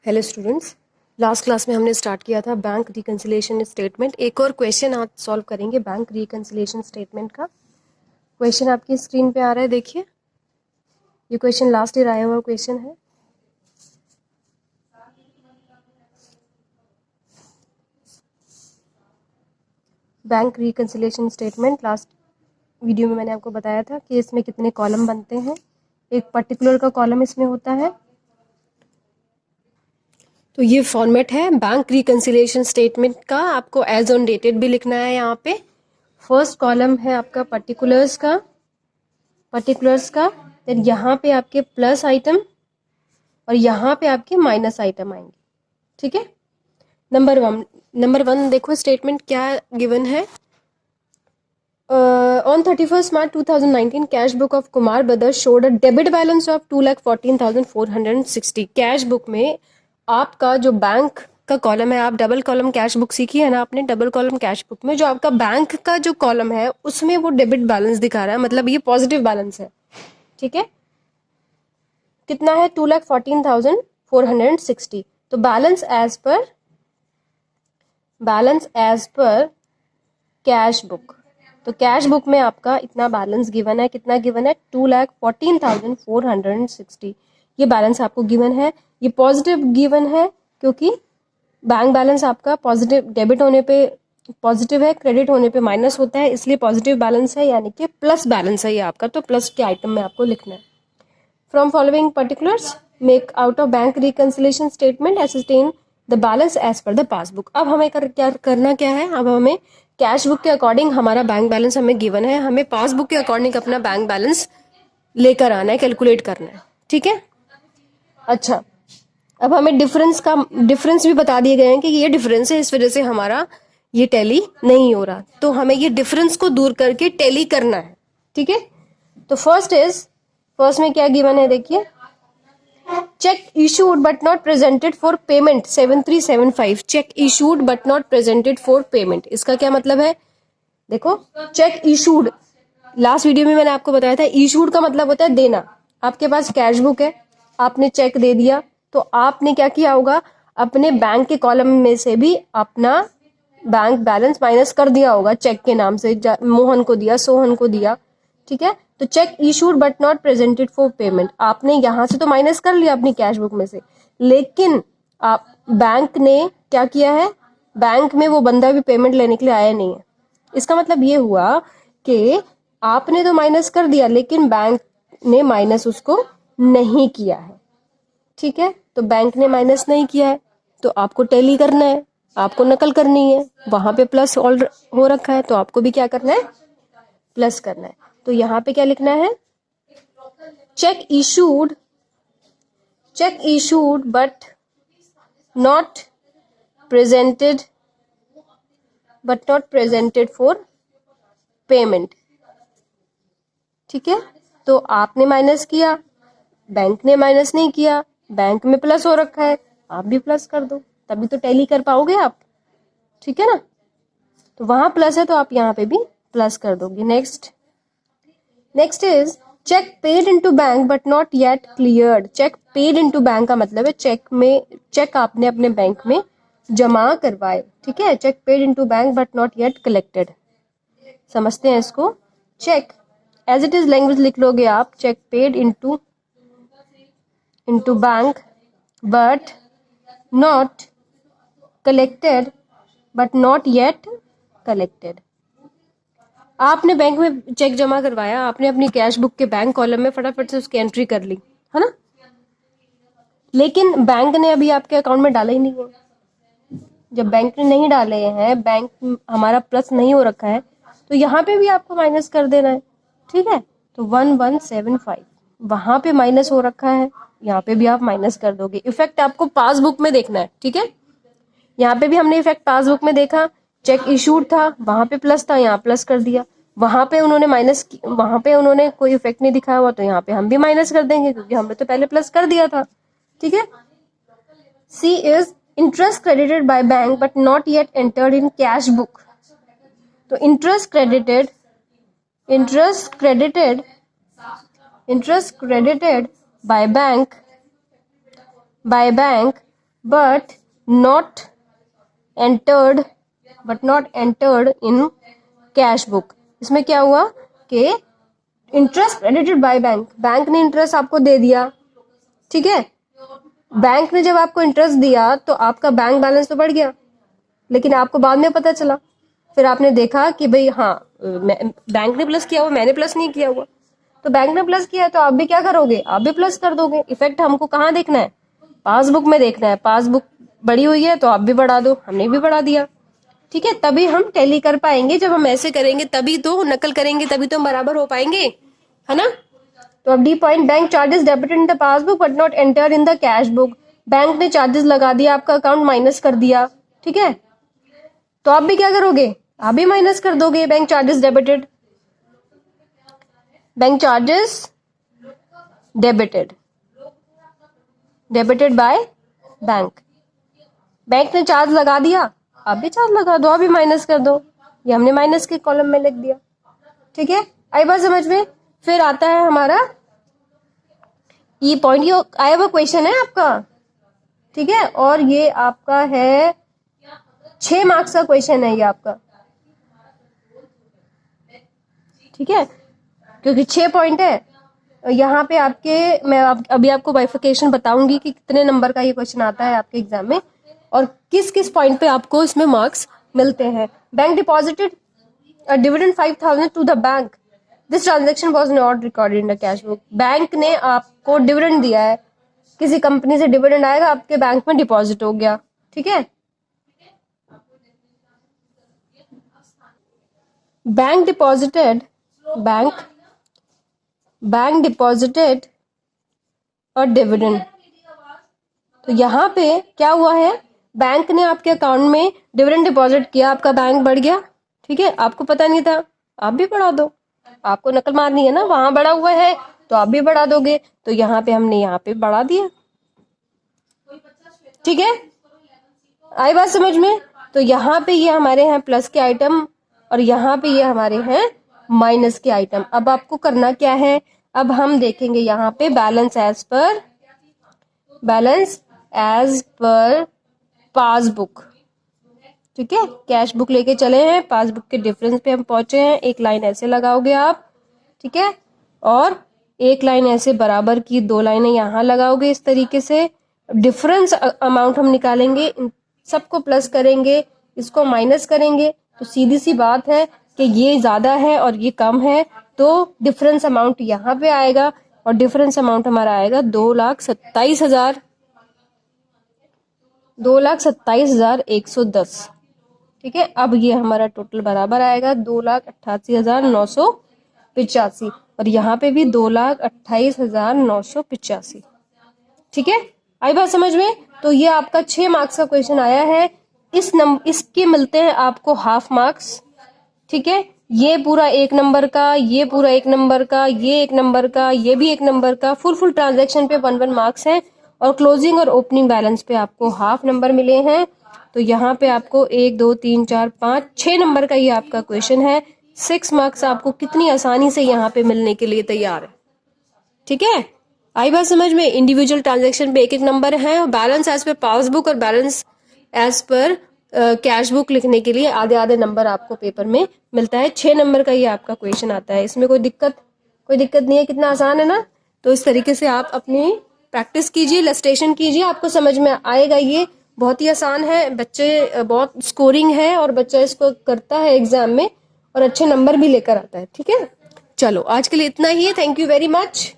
Hello students, last class में हमने start किया था बैंक रिकंसिलिएशन स्टेटमेंट। एक और क्वेश्चन आज सॉल्व करेंगे बैंक रिकंसिलिएशन स्टेटमेंट का। क्वेश्चन आपकी स्क्रीन पे आ रहा है, देखिए। ये क्वेश्चन लास्ट ईयर आया हुआ क्वेश्चन है। Bank reconciliation statement, last video में मैंने आपको बताया था कि इसमें कितने कॉलम बनते हैं। एक पर्टिकुलर का कॉलम इसमें होता है। तो ये फॉर्मेट है बैंक रिकंसिलिएशन स्टेटमेंट का। आपको एज ऑन डेटेड भी लिखना है। यहाँ पे फर्स्ट कॉलम है आपका पर्टिकुलर्स का, फिर यहाँ पे आपके प्लस आइटम और यहाँ पे आपके माइनस आइटम आएंगे। ठीक है। नंबर वन देखो, स्टेटमेंट क्या गिवन है। On 31st March 2019 cash book of Kumar brothers showed a debit balance of 2,14,460। Cash book में आपका जो बैंक का कॉलम है, आप डबल कॉलम कैश बुक सीखी है ना आपने। डबल कॉलम कैश बुक में जो आपका बैंक का जो कॉलम है उसमें वो डेबिट बैलेंस दिखा रहा है, मतलब ये पॉजिटिव बैलेंस है। ठीक है। कितना है? 2,14,460। तो balance as per cash book. तो कैश बुक में आपका इतना बैलेंस गिवन है। कितना गिवन है? 2,14,460। ये बैलेंस आपको गिवन है। ये पॉजिटिव गिवन है क्योंकि बैंक बैलेंस आपका पॉजिटिव, डेबिट होने पे पॉजिटिव है, क्रेडिट होने पे माइनस होता है, इसलिए पॉजिटिव बैलेंस है, यानी कि प्लस बैलेंस है ये आपका। तो प्लस के आइटम में आपको लिखना है। From following particulars make out of bank reconciliation statement ascertain the balance as per the passbook. अब हमें करना क्या है? अब हमें कैश बुक के अकॉर्डिंग हमारा बैंक बैलेंस हमें गिवन है, हमें पासबुक के अकॉर्डिंग अपना बैंक बैलेंस लेकर आना है, कैलकुलेट करना है। ठीक है। अच्छा, अब हमें डिफरेंस भी बता दिए गए हैं कि ये डिफरेंस है, इस वजह से हमारा ये टैली नहीं हो रहा। तो हमें ये डिफरेंस को दूर करके टैली करना है। ठीक है। तो फर्स्ट में क्या गिवन है, देखिए। Check issued but not presented for payment 7375। Check issued but not presented for payment, इसका क्या मतलब है? देखो, चेक इशूड, लास्ट वीडियो में मैंने आपको बताया था, इशूड का मतलब होता है देना। आपके पास कैश बुक है, आपने चेक दे दिया, तो आपने क्या किया होगा? अपने बैंक के कॉलम में से भी अपना बैंक बैलेंस माइनस कर दिया होगा चेक के नाम से। मोहन को दिया, सोहन को दिया। ठीक है। तो check issued but not presented for payment, आपने यहां से तो माइनस कर लिया अपनी कैश बुक में से, लेकिन आप बैंक ने क्या किया है? बैंक में वो बंदा भी पेमेंट लेने के लिए आया नहीं है। इसका मतलब ये हुआ कि आपने तो माइनस कर दिया, लेकिन बैंक ने माइनस उसको नहीं किया है। ठीक है। तो बैंक ने माइनस नहीं किया है, तो आपको टैली करना है, आपको नकल करनी है। वहां पे प्लस ऑल हो रखा है, तो आपको भी क्या करना है? प्लस करना है। तो यहाँ पे क्या लिखना है? Check issued but not presented for payment. ठीक है। तो आपने माइनस किया, बैंक ने माइनस नहीं किया, बैंक में प्लस हो रखा है, आप भी प्लस कर दो, तभी तो टैली कर पाओगे आप। ठीक है ना। तो वहां प्लस है तो आप यहाँ पे भी प्लस कर दोगे। Next is cheque paid into bank but not yet cleared. Cheque paid into bank का मतलब है चेक आपने अपने बैंक में जमा करवाए। ठीक है। Cheque paid into bank but not yet collected, समझते हैं इसको। Cheque as it is language लिख लोगे आप, cheque paid into bank but not collected but not yet collected. आपने बैंक में चेक जमा करवाया, आपने अपनी कैश बुक के बैंक कॉलम में फटाफट से उसकी एंट्री कर ली, है ना, लेकिन बैंक ने अभी आपके अकाउंट में डाला ही नहीं है। जब बैंक ने नहीं डाले हैं, बैंक हमारा प्लस नहीं हो रखा है, तो यहाँ पे भी आपको माइनस कर देना है। ठीक है। तो 1175 वहां पे माइनस हो रखा है, यहाँ पे भी आप माइनस कर दोगे। इफेक्ट आपको पासबुक में देखना है। ठीक है। यहाँ पे भी हमने इफेक्ट पासबुक में देखा, चेक इशूड था, वहां पे प्लस था, यहाँ प्लस कर दिया। वहां पे उन्होंने कोई इफेक्ट नहीं दिखाया हुआ, तो यहाँ पे हम भी माइनस कर देंगे क्योंकि हमने तो पहले प्लस कर दिया था। ठीक है। She is interest credited by bank but not yet entered in cash book. तो interest credited by bank but not entered in cash book. इसमें क्या हुआ कि interest credited by bank, bank ने इंटरेस्ट आपको दे दिया, ठीक है। बैंक ने जब आपको इंटरेस्ट दिया तो आपका बैंक बैलेंस तो बढ़ गया, लेकिन आपको बाद में पता चला, फिर आपने देखा कि भाई हाँ बैंक ने प्लस किया हुआ, मैंने प्लस नहीं किया हुआ। तो बैंक ने प्लस किया तो आप भी क्या करोगे, आप भी प्लस कर दोगे। इफेक्ट हमको कहाँ देखना है, पासबुक में देखना है। पासबुक बड़ी हुई है तो आप भी बढ़ा दो, हमने भी बढ़ा दिया, ठीक है। तभी हम टैली कर पाएंगे, जब हम ऐसे करेंगे तभी तो, नकल करेंगे तभी तो हम बराबर हो पाएंगे, है ना। तो अब D point, bank charges debited in the passbook but not enter in the cash book. Bank ने चार्जेस लगा दिया, आपका अकाउंट माइनस कर दिया, ठीक है। तो आप भी क्या करोगे, आप भी माइनस कर दोगे। Bank charges debited, bank charges debited bye bank. Bank ने चार्ज लगा दिया, आप भी चार्ज लगा दो, आप भी माइनस कर दो। ये हमने माइनस के कॉलम में लिख दिया, ठीक है। आई बात समझ में। फिर आता है हमारा ये पॉइंट, ये आया हुआ क्वेश्चन है आपका, ठीक है। और ये आपका है 6 मार्क्स का क्वेश्चन है ये आपका, ठीक है, क्योंकि 6 पॉइंट है। यहाँ पे आपके मैं अभी आपको बाइफिकेशन बताऊंगी कि कितने नंबर का ये क्वेश्चन आता है आपके एग्जाम में और किस किस पॉइंट पे आपको इसमें मार्क्स मिलते हैं। Bank deposited a dividend 5,000 to the bank, this transaction was not recorded in the cash book. Bank ने आपको डिविडेंड दिया है, किसी कंपनी से डिविडेंड आएगा, आपके बैंक में डिपॉजिट हो गया, ठीक है। बैंक डिपॉजिटेड और डिविडेंड। तो यहाँ पे क्या हुआ है, बैंक ने आपके अकाउंट में डिविडेंड डिपॉजिट किया, आपका बैंक बढ़ गया, ठीक है। आपको पता नहीं था, आप भी बढ़ा दो, आपको नकल मारनी है ना, वहां बढ़ा हुआ है तो आप भी बढ़ा दोगे। तो यहाँ पे हमने यहाँ पे बढ़ा दिया, ठीक है। आई बात समझ में। तो यहाँ पे ये हमारे हैं प्लस के आइटम और यहाँ पे ये हमारे हैं माइनस के आइटम। अब आपको करना क्या है, अब हम देखेंगे यहाँ पे बैलेंस एज पर पासबुक, ठीक है। कैश बुक लेके चले हैं, पासबुक के डिफरेंस पे हम पहुंचे हैं। एक लाइन ऐसे लगाओगे आप, ठीक है, और एक लाइन ऐसे बराबर की 2 लाइनें यहाँ लगाओगे। इस तरीके से डिफरेंस अमाउंट हम निकालेंगे, सबको प्लस करेंगे, इसको माइनस करेंगे। तो सीधी सी बात है कि ये ज्यादा है और ये कम है, तो डिफरेंस अमाउंट यहाँ पे आएगा और डिफरेंस अमाउंट हमारा आएगा 2,27,110, ठीक है। अब ये हमारा टोटल बराबर आएगा 2,88,985 और यहाँ पे भी 2,28,985, ठीक है। आई बात समझ में। तो ये आपका 6 मार्क्स का क्वेश्चन आया है। इसके मिलते हैं आपको हाफ मार्क्स, ठीक है। ये पूरा 1 नंबर का, ये पूरा 1 नंबर का, ये 1 नंबर का, ये भी 1 नंबर का, फुल ट्रांजैक्शन पे 1 मार्क्स है और क्लोजिंग और ओपनिंग बैलेंस पे आपको हाफ नंबर मिले हैं। तो यहाँ पे आपको 1 2 3 4 5 6 नंबर का ये आपका क्वेश्चन है। 6 मार्क्स आपको कितनी आसानी से यहाँ पे मिलने के लिए तैयार है, ठीक है। आई बात समझ में। इंडिविजुअल ट्रांजैक्शन पे 1 नंबर है और बैलेंस एज पर पासबुक और balance as per cash book लिखने के लिए आधे नंबर आपको पेपर में मिलता है। 6 नंबर का ये आपका क्वेश्चन आता है। इसमें कोई दिक्कत नहीं है, कितना आसान है ना। तो इस तरीके से आप अपनी प्रैक्टिस कीजिए, इलस्ट्रेशन कीजिए, आपको समझ में आएगा। ये बहुत ही आसान है, बच्चे बहुत स्कोरिंग है और बच्चा इसको करता है एग्जाम में और अच्छे नंबर भी लेकर आता है, ठीक है। चलो आज के लिए इतना ही है। Thank you very much.